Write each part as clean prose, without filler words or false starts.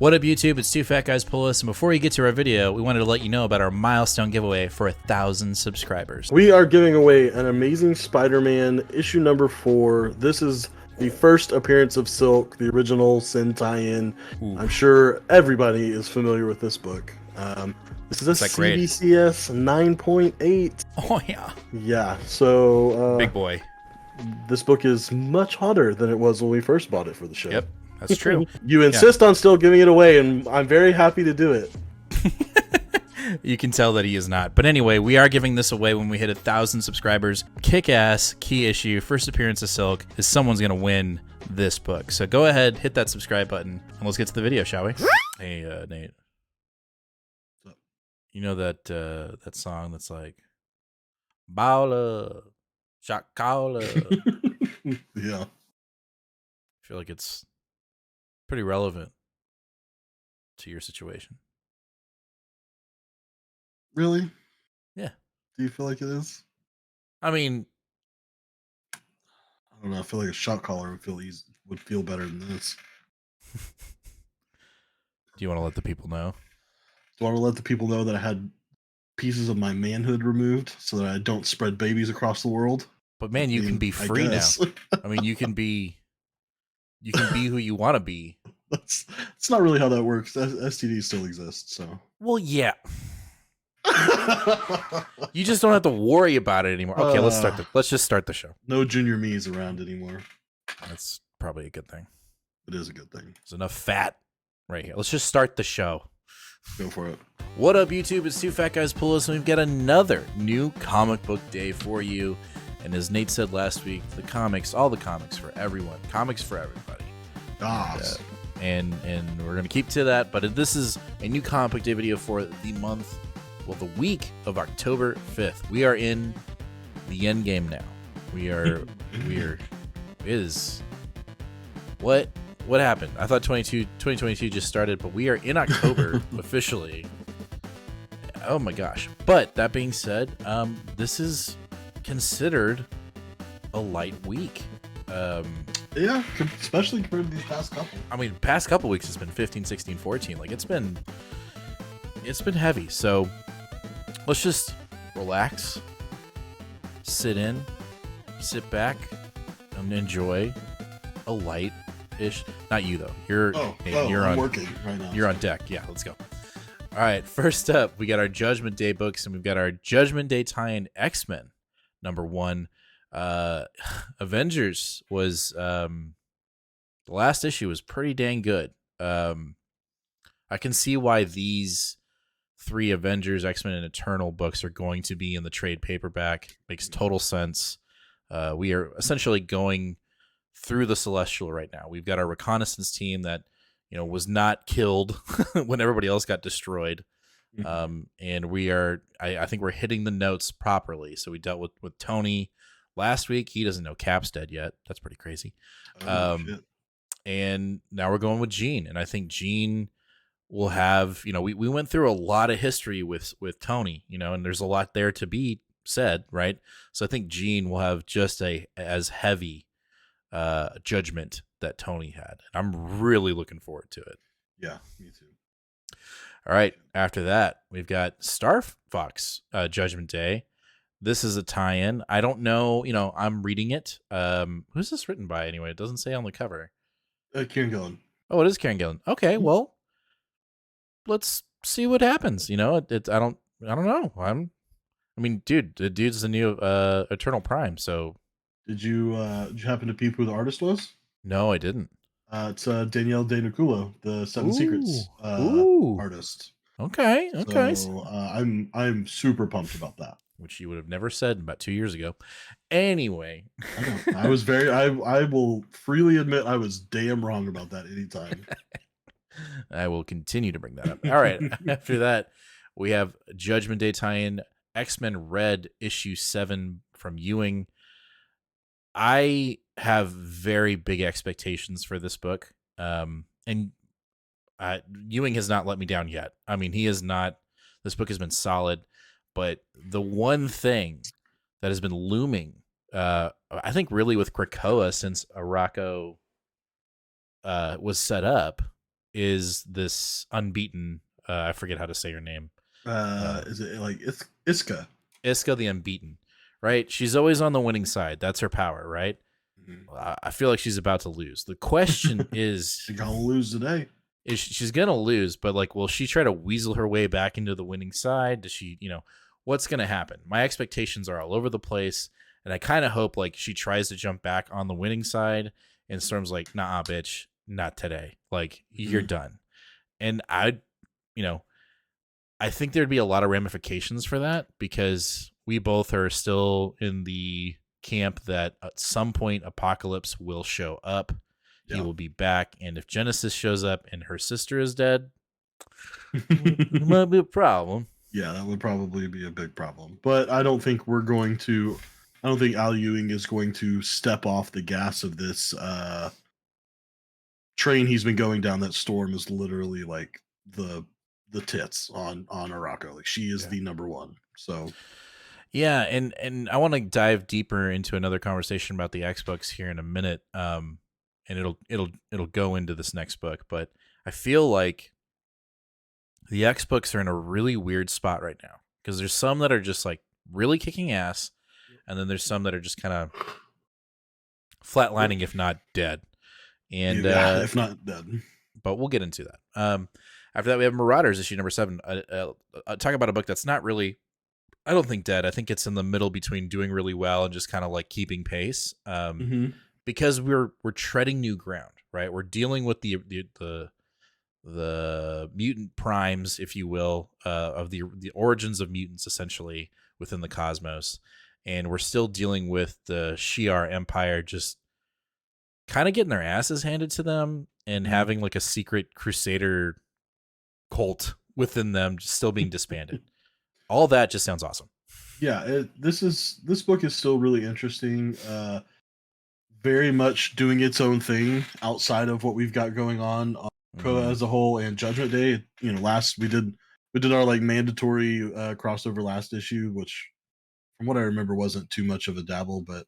What up, YouTube? It's Two Fat Guys Pull Us, and before we get to our video, we wanted to let you know about our milestone giveaway for 1,000 subscribers. We are giving away an Amazing Spider-Man issue number 4. This is the first appearance of Silk, the original Sin tie-in. I'm sure everybody is familiar with this book. This is a CBCS 9.8. Oh, yeah. Yeah, so... Big boy. This book is much hotter than it was when we first bought it for the show. Yep, that's true. You insist on still giving it away, and I'm very happy to do it. You can tell that he is not. But anyway, we are giving this away when we hit 1,000 subscribers. Kick-ass, key issue, first appearance of Silk, is someone's going to win this book. So go ahead, hit that subscribe button, and let's get to the video, shall we? Hey, Nate. You know that that song that's like, Bowler, shot caller. Yeah. I feel like it's pretty relevant to your situation. Really? Yeah. Do you feel like it is? I mean, I don't know. I feel like a shot caller would feel better than this. do you want to let the people know? Do I want to let the people know that I had pieces of my manhood removed so that I don't spread babies across the world? But man, you can be free now. I mean, you can be who you want to be. That's not really how that works. STDs still exist, so. Well, yeah. You just don't have to worry about it anymore. Okay, let's just start the show. No junior me's around anymore. That's probably a good thing. It is a good thing. There's enough fat right here. Let's just start the show. Go for it. What up, YouTube? It's Two Fat Guys Pull Us, and we've got another new comic book day for you. And as Nate said last week, the comics, all the comics for everyone. Comics for everybody. And we're going to keep to that, but this is a new comic book day video for the month, well, the week of October 5th. We are in the end game now. What happened? I thought 2022 just started, but we are in October officially. Oh my gosh. But that being said, this is considered a light week. Yeah, especially compared to these past couple. I mean, past couple weeks has been 15, 16, 14. Like it's been heavy. So let's just relax, sit back, and enjoy a light-ish. Not you though. You're I'm working right now. You're on deck. Yeah, let's go. All right. First up, we got our Judgment Day books, and we've got our Judgment Day tie-in X-Men #1. Avengers was the last issue was pretty dang good. I can see why these 3 Avengers, X-Men, and Eternal books are going to be in the trade paperback. Makes total sense. We are essentially going through the Celestial right now. We've got our reconnaissance team that was not killed when everybody else got destroyed. And we are I think we're hitting the notes properly. So we dealt with Tony last week. He doesn't know Cap's dead yet. That's pretty crazy. And now we're going with Jean, and I think Jean will have, we went through a lot of history with Tony, and there's a lot there to be said, right? So I think Jean will have just as heavy judgment that Tony had. And I'm really looking forward to it. Yeah, me too. All right, after that, we've got Star Fox Judgment Day. This is a tie-in. I don't know, I'm reading it. Who's this written by anyway? It doesn't say on the cover. Kieran Gillen. Oh, it is Kieran Gillen. Okay, well, let's see what happens. I don't know. I mean, dude, the dude's the new Eternal Prime. So, did you happen to peep who the artist was? No, I didn't. It's Danielle De Niculo, the Seven Secrets artist. Okay. So, I'm super pumped about that. Which you would have never said about 2 years ago. Anyway. I will freely admit I was damn wrong about that anytime. I will continue to bring that up. All right. After that, we have Judgment Day tie-in X-Men Red issue 7 from Ewing. I have very big expectations for this book. And Ewing has not let me down yet. I mean, he has not. This book has been solid. But the one thing that has been looming, I think really with Krakoa since Arakko was set up, is this unbeaten. I forget how to say her name. Is it like Iska? Iska the Unbeaten, right? She's always on the winning side. That's her power, right? Mhm. I feel like she's about to lose. The question is, She's gonna lose today. she's gonna lose, but like, will she try to weasel her way back into the winning side? Does she, what's gonna happen? My expectations are all over the place, and I kind of hope like she tries to jump back on the winning side, and Storm's like, nah, bitch, not today. Like, you're done. And you know, I think there'd be a lot of ramifications for that because we both are still in the camp that at some point Apocalypse will show up. He will be back, and if Genesis shows up and her sister is dead, it might be a problem. Yeah, that would probably be a big problem. But I don't think we're going to. I don't think Al Ewing is going to step off the gas of this train he's been going down. That Storm is literally like the tits on Arako. Like she is the number one. So yeah, and I want to dive deeper into another conversation about the X books here in a minute. And it'll go into this next book, but I feel like the X books are in a really weird spot right now because there's some that are just like really kicking ass, and then there's some that are just kind of flatlining, if not dead. And if not dead. But we'll get into that. After that, we have Marauders issue number 7. Talk about a book that's not really, I don't think dead. I think it's in the middle between doing really well and just kind of like keeping pace. Because we're treading new ground, right? We're dealing with the mutant primes, if you will, of the origins of mutants essentially within the cosmos, and we're still dealing with the Shi'ar Empire just kind of getting their asses handed to them and having like a secret crusader cult within them just still being disbanded. All that just sounds awesome. Yeah, this book is still really interesting. Very much doing its own thing outside of what we've got going on as a whole and Judgment Day. Last we did our like mandatory crossover last issue, which from what I remember wasn't too much of a dabble, but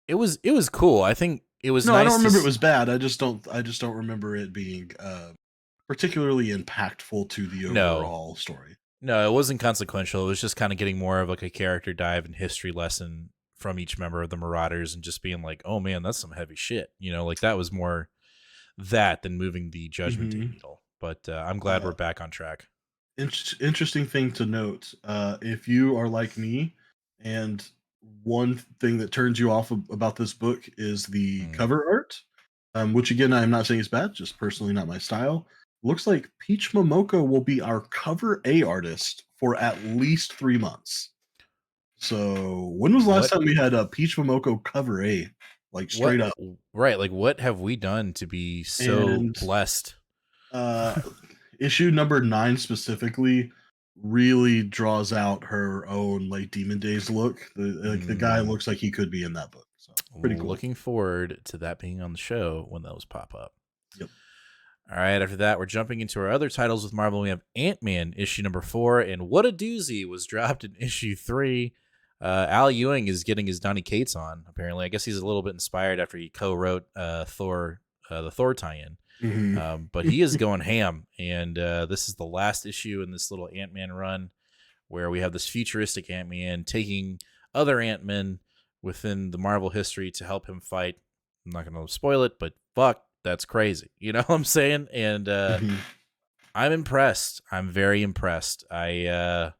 it was cool. I think it was no, nice. I don't remember it was bad. I just don't remember it being particularly impactful to the overall story. No, it wasn't consequential. It was just kind of getting more of like a character dive and history lesson from each member of the Marauders and just being like, oh man, that's some heavy shit. Like that was more that than moving the Judgment Day needle. But I'm glad we're back on track. Interesting thing to note, if you are like me and one thing that turns you off about this book is the cover art, which again, I'm not saying is bad, just personally not my style. Looks like Peach Momoko will be our cover A artist for at least 3 months. So when was the last time we had a Peach Momoko cover A? Like straight up. Right. Like what have we done to be so blessed? Issue number 9 specifically really draws out her own like Demon Days look. The guy looks like he could be in that book. So pretty cool. Looking forward to that being on the show when those pop up. Yep. All right, after that, we're jumping into our other titles with Marvel. We have Ant-Man, issue number 4, and what a doozy was dropped in issue 3. Al Ewing is getting his Donny Cates on, apparently. I guess he's a little bit inspired after he co-wrote Thor, the Thor tie-in. But he is going ham, and this is the last issue in this little Ant-Man run where we have this futuristic Ant-Man taking other Ant-Men within the Marvel history to help him fight. I'm not going to spoil it, but fuck, that's crazy. You know what I'm saying? And I'm impressed. I'm very impressed. I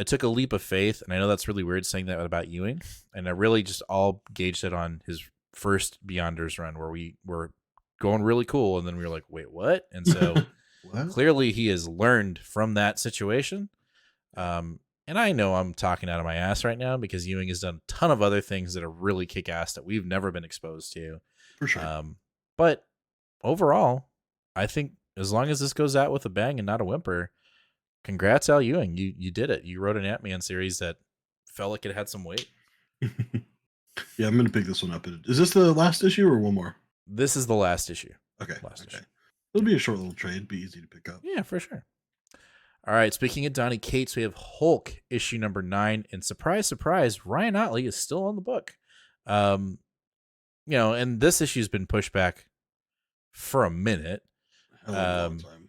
took a leap of faith, and I know that's really weird saying that about Ewing, and I really just all gauged it on his first Beyonders run where we were going really cool, and then we were like, wait, what? And so clearly he has learned from that situation. And I know I'm talking out of my ass right now because Ewing has done a ton of other things that are really kick-ass that we've never been exposed to. For sure. But overall, I think as long as this goes out with a bang and not a whimper, congrats, Al Ewing. You did it. You wrote an Ant-Man series that felt like it had some weight. Yeah, I'm going to pick this one up. Is this the last issue or one more? This is the last issue. Okay. Issue. It'll be a short little trade. Be easy to pick up. Yeah, for sure. All right, speaking of Donny Cates, we have Hulk, issue number 9. And surprise, surprise, Ryan Ottley is still on the book. And this issue's been pushed back for a minute. Hell of a long Um, time.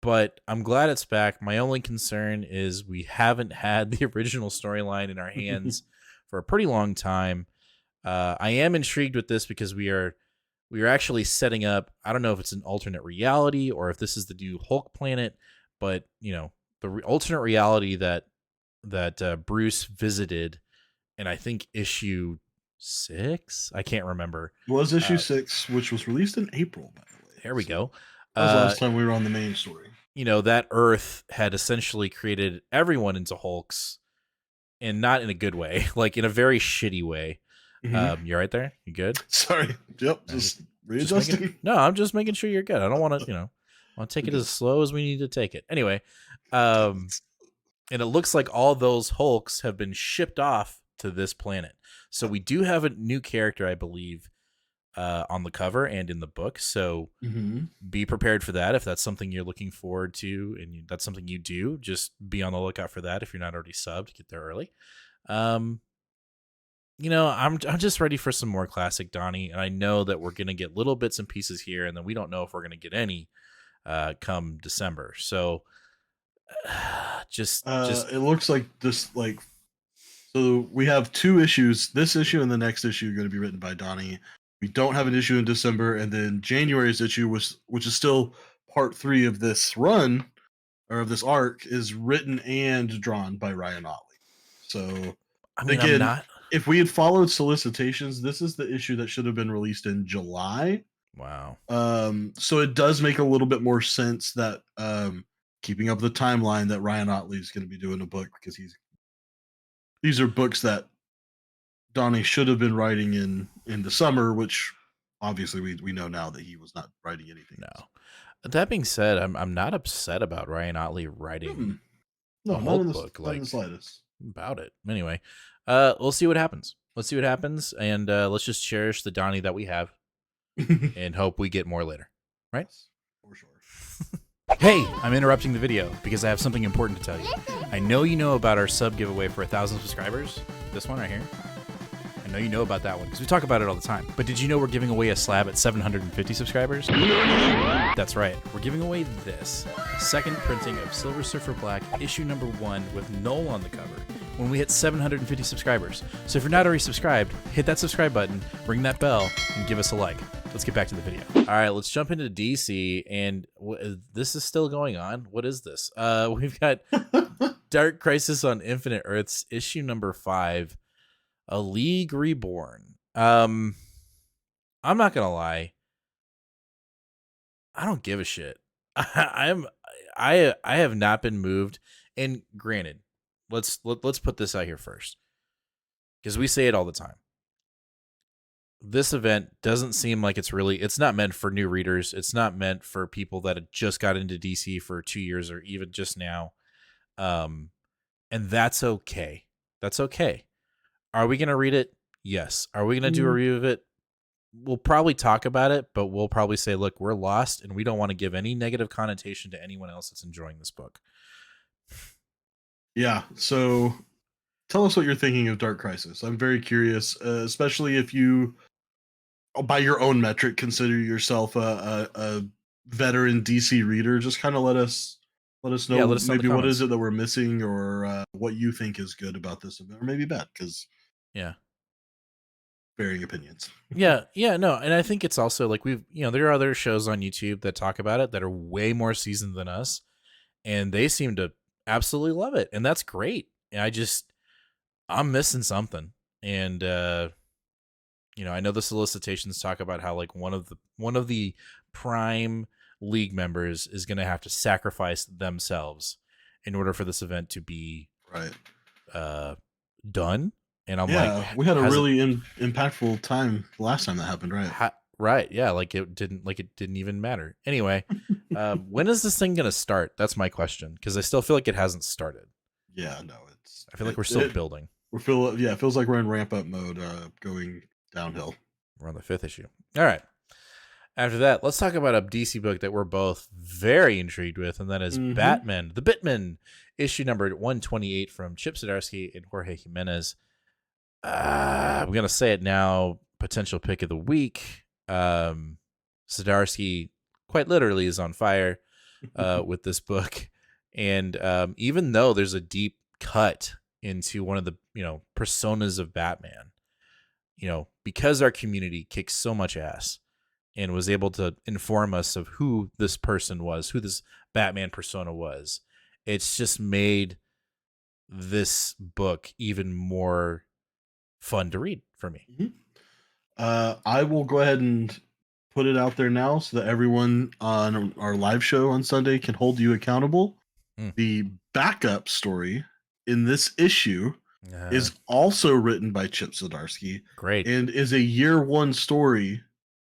but I'm glad it's back. My only concern is we haven't had the original storyline in our hands for a pretty long time. I am intrigued with this because we are actually setting up. I don't know if it's an alternate reality or if this is the new Hulk planet, but the alternate reality that Bruce visited, and I think issue 6. I can't remember. Was issue Uh, 6, which was released in April, by the way. there we So go. that was the Uh, last time we were on the main story. that Earth had essentially created everyone into Hulks, and not in a good way, like in a very shitty way. Mm-hmm. You right there? You good? Sorry. Yep. Just readjusting. No, I'm just making sure you're good. I don't want to, want to take it as slow as we need to take it. Anyway, um, and it looks like all those Hulks have been shipped off to this planet. So we do have a new character, I believe, on the cover and in the book. So Mm-hmm. be prepared for that if that's something you're looking forward to, and that's something you do. Just be on the lookout for that if you're not already subbed. Get there early. Um, I'm just ready for some more classic Donny, and I know that we're gonna get little bits and pieces here, and then we don't know if we're gonna get any come December. So just It looks like this, like, so we have 2 issues. This issue and the next issue are going to be written by Donnie. We don't have an issue in December, and then January's issue, which is still part 3 of this run or of this arc, is written and drawn by Ryan Otley. So I mean, I'm again, not. if we had followed solicitations, this is the issue that should have been released in July. Wow. So it does make a little bit more sense that keeping up the timeline that Ryan Otley is going to be doing a book, because these are books that Donnie should have been writing in the summer, which obviously we know now that he was not writing anything. No. That being said, I'm not upset about Ryan Otley writing No, a not Hulk in the book not in the slightest. about it. Anyway, we'll see what happens. Let's see what happens, and let's just cherish the Donnie that we have, and hope we get more later. Right? For sure. Hey, I'm interrupting the video because I have something important to tell you. I know you know about our sub giveaway for 1,000 subscribers. This one right here. I know you know about that one because we talk about it all the time. But did you know we're giving away a slab at 750 subscribers? That's right. We're giving away this second printing of Silver Surfer Black issue number 1 with Null on the cover when we hit 750 subscribers. So if you're not already subscribed, hit that subscribe button, ring that bell, and give us a like. Let's get back to the video. All right, let's jump into DC, and this is still going on. What is this? We've got Dark Crisis on Infinite Earths, issue number 5, A League Reborn. I'm not gonna lie, I don't give a shit. I have not been moved. And granted, let's put this out here first, because we say it all the time. This event doesn't seem like it's not meant for new readers. It's not meant for people that had just got into DC for 2 years or even just now. And that's okay. That's okay. Are we going to read it? Yes. Are we going to do a review of it? We'll probably talk about it, but we'll probably say, look, we're lost and we don't want to give any negative connotation to anyone else that's enjoying this book. Yeah. So tell us what you're thinking of Dark Crisis. I'm very curious, especially if you, by your own metric, consider yourself a veteran DC reader. Just kind of let us know, let us know in the maybe what comments. is it that we're missing, or what you think is good about this event, or maybe bad, because varying opinions. No, and I think it's also like there are other shows on YouTube that talk about it that are way more seasoned than us, and they seem to absolutely love it, and that's great. And I'm missing something, and I know the solicitations talk about how like one of the prime league members is going to have to sacrifice themselves in order for this event to be done. And I'm like, we had a really impactful time last time that happened, right? Right, yeah, like it didn't even matter. Anyway, when is this thing gonna start? That's my question, because I still feel like it hasn't started. Yeah, no, I feel like we're still building. It feels like we're in ramp up mode, going downhill. We're on the 5th issue. All right. After that, let's talk about a DC book that we're both very intrigued with, and that is Batman, the Bitman, issue number 128 from Chip Zdarsky and Jorge Jimenez. I'm gonna say it now. Potential pick of the week. Zdarsky quite literally is on fire with this book. And even though there's a deep cut into one of the, personas of Batman, because our community kicks so much ass and was able to inform us of who this person was, who this Batman persona was, it's just made this book even more fun to read for me. I will go ahead and put it out there now so that everyone on our live show on Sunday can hold you accountable. The backup story in this issue is also written by Chip Zdarsky. Great. And is a year one story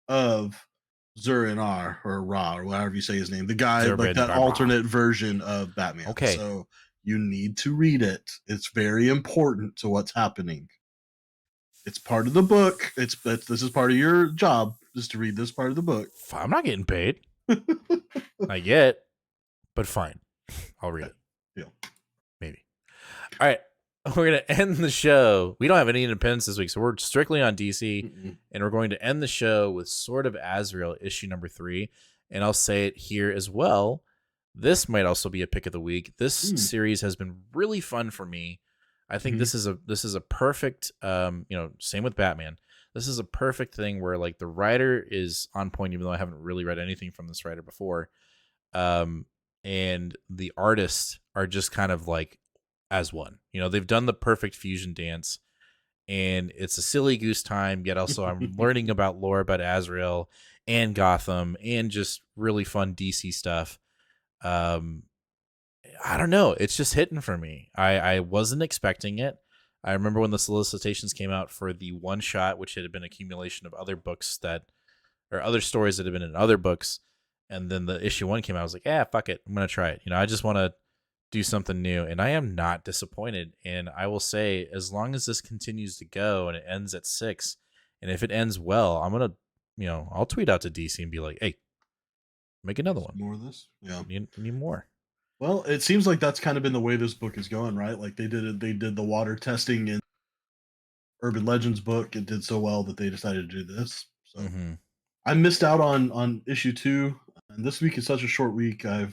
of Zur-En-Arrh or Ra or whatever you say his name. The guy, like that alternate version of Batman. Okay. So you need to read it. It's very important to what's happening. It's part of the book. This is part of your job, is to read this part of the book. I'm not getting paid. Not yet, but fine. I'll read it. Yeah. Maybe. All right. We're going to end the show. We don't have any independence this week, so we're strictly on DC. And we're going to end the show with Sword of Azrael, issue number 3. And I'll say it here as well. This might also be a pick of the week. This series has been really fun for me. I think this is a perfect, same with Batman. This is a perfect thing where like the writer is on point, even though I haven't really read anything from this writer before. And the artists are just kind of like as one. They've done the perfect fusion dance, and it's a silly goose time, yet also I'm learning about lore about Azrael and Gotham and just really fun DC stuff. I don't know. It's just hitting for me. I wasn't expecting it. I remember when the solicitations came out for the one shot, which had been an accumulation of other books or other stories that had been in other books. And then the issue 1 came out. I was like, fuck it. I'm going to try it. I just want to do something new. And I am not disappointed. And I will say, as long as this continues to go and it ends at 6, and if it ends well, I'm going to, I'll tweet out to DC and be like, hey, make another one. More of this? Yeah. Need more. Well, it seems like that's kind of been the way this book is going, right? Like they did the water testing in Urban Legends book. It did so well that they decided to do this. So I missed out on issue 2, and this week is such a short week. I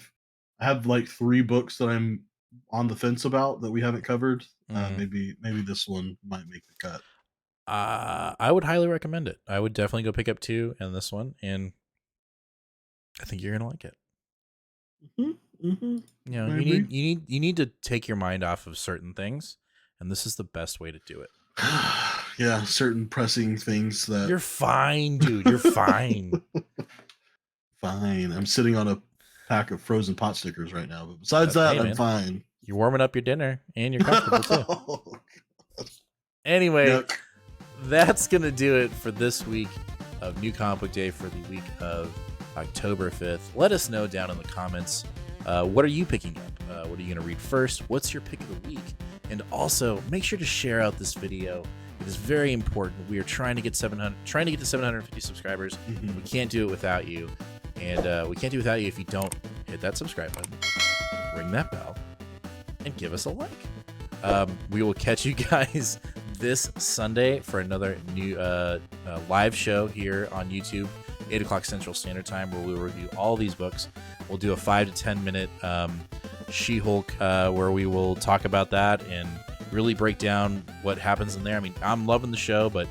have like 3 books that I'm on the fence about that we haven't covered. Maybe this one might make the cut. I would highly recommend it. I would definitely go pick up 2 and this one, and I think you're gonna like it. You need to take your mind off of certain things, and this is the best way to do it. Yeah, certain pressing things that you're fine, dude. You're fine. Fine. I'm sitting on a pack of frozen pot stickers right now, but besides that, I'm fine. You're warming up your dinner, and you're comfortable too. Anyway, that's gonna do it for this week of New Comic Book Day for the week of October 5th. Let us know down in the comments. What are you picking up? What are you going to read first? What's your pick of the week? And also, make sure to share out this video. It is very important. We are trying to get to 750 subscribers. We can't do it without you. And we can't do it without you if you don't hit that subscribe button, ring that bell, and give us a like. We will catch you guys this Sunday for another new live show here on YouTube, 8 o'clock Central Standard Time, where we will review all these books. We'll do a 5 to 10 minute She-Hulk where we will talk about that and really break down what happens in there. I mean, I'm loving the show, but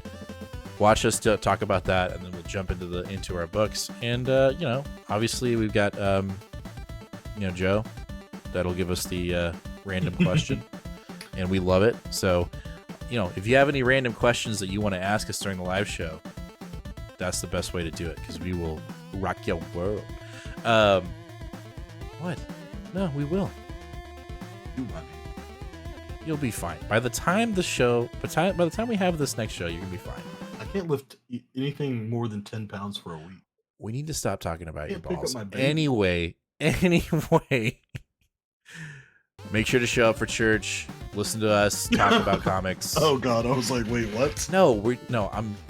watch us talk about that, and then we'll jump into our books. And obviously we've got Joe that'll give us the random question, and we love it. So if you have any random questions that you want to ask us during the live show, that's the best way to do it, because we will rock your world. What? No, we will. You'll be fine. By the time we have this next show, you're gonna be fine. I can't lift anything more than 10 pounds for a week. We need to stop talking about your balls. Anyway, make sure to show up for church. Listen to us talk about comics. Oh God, I was like, wait, what? I'm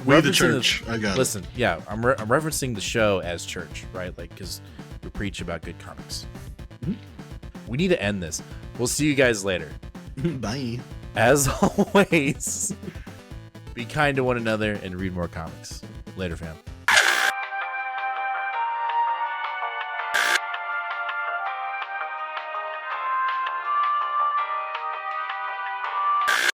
the church. I got Listen, it. Yeah, I'm referencing the show as church, right? Like, because we preach about good comics. We need to end this. We'll see you guys later. Bye. As always, be kind to one another and read more comics. Later, fam.